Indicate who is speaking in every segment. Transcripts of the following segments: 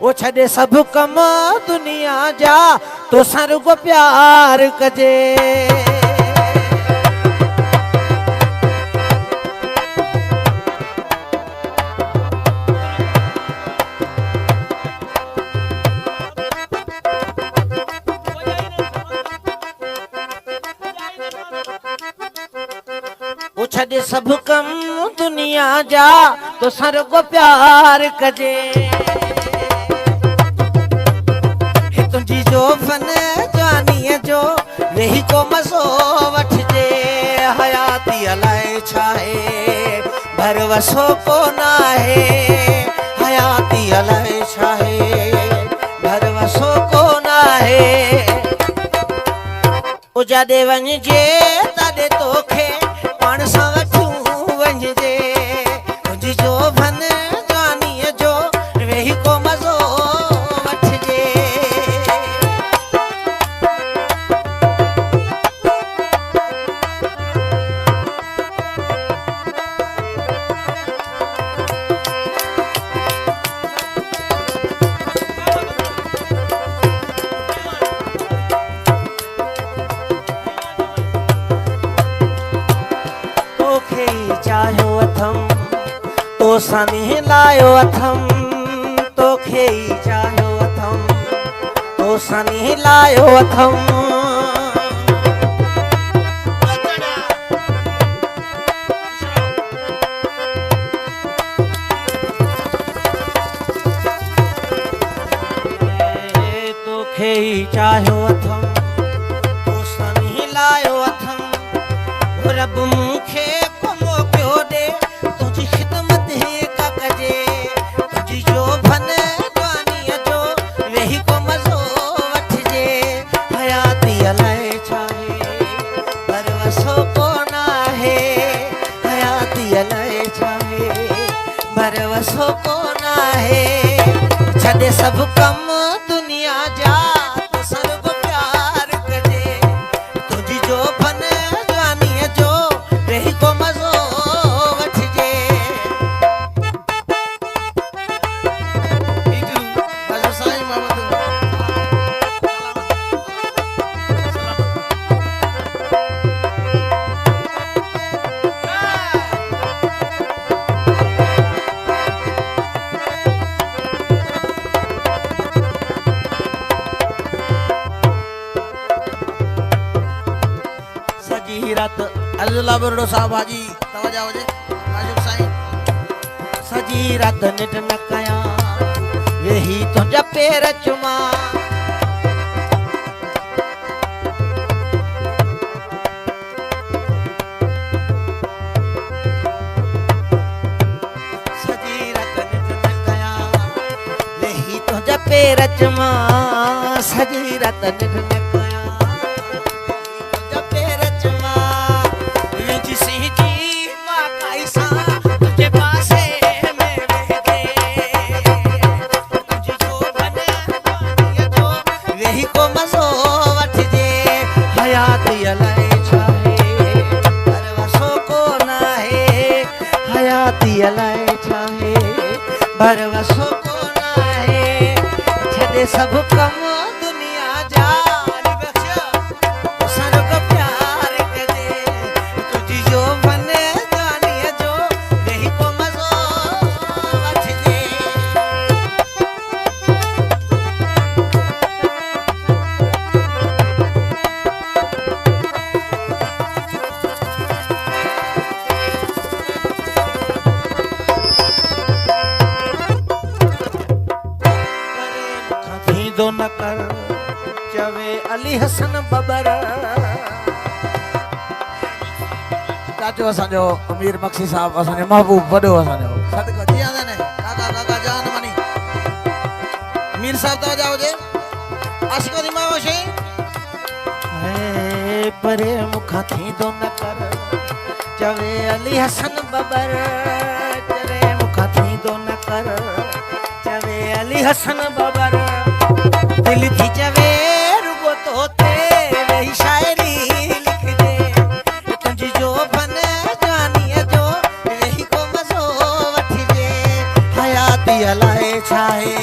Speaker 1: वो छॾे सब कम दुनिया जा तो सर को प्यार कजे। छॾे सब कम दुनिया जा तो सर को प्यार कजे। तुझी जो फन जानी जो वेही को मज़ो वठजे। हयाती अलाए छाहे भरवसो को नाहे। हयाती अलाए छाहे भरवसो को नाहे। उजाडे वञजे तॾे तोखे पाण सां वठूं वञजे। तुझी जो फन जानी जो वेही को मज़ो वठजे। चायो अथम तो सनी लायो अथम। तोखे चायो अथम तो सनी लायो अथम। तोखे चायो अथम तो सनी लायो अथम। रब मूंखे तुझी खिदमत ही का कजे। तुझी जो फन जानी जो वेही को मज़ो वठजे। हयाती अलाए छाहे भरवसो को नाहे। हयाती अलाए छाहे भरवसो को नाहे। छॾे सब कम दुनिया जा तो सर को प्यार कजे। तुझी जो फन जानी जो वेही को मज़ो रात अल्लाह बरडो साहब हाजी तवजा वजे आजुब साईं। सजी रात निट न कया वेही तुझा पेर चुमा। सजी रात निट न कया वेही तुझा पेर चुमा। सजी रात निट न अलाए छाहे भरवसो को नाहे। छॾे सब कम दुनिया जा तो सर को प्यार कजे। तुझी जो फन जानी जो वेही को मज़ो वठजे। न कर चवे अली हसन बबर। चाचो असांजो अमीर बख्शी साहब असांजो महबूब वॾो असांजो सदको जी आंदे ने काका काका जान मनी अमीर साहब तो जाओ जे आशिको दी माओ शे। ए परे मुखा थींदो न कर चवे अली हसन बबर। चवे मुखा थींदो न कर चवे अली हसन बबर। दिल थी चवे रुगो तोते वही शायरी लिख दे। तुझी जो फन जानी जो वेही को मज़ो वठजे। हयाती अलाए छाहे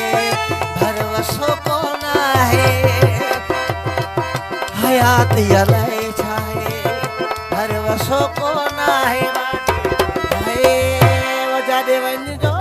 Speaker 1: हयाती अलाए छाए हर वसो को ना है हे वजा दे वञ जो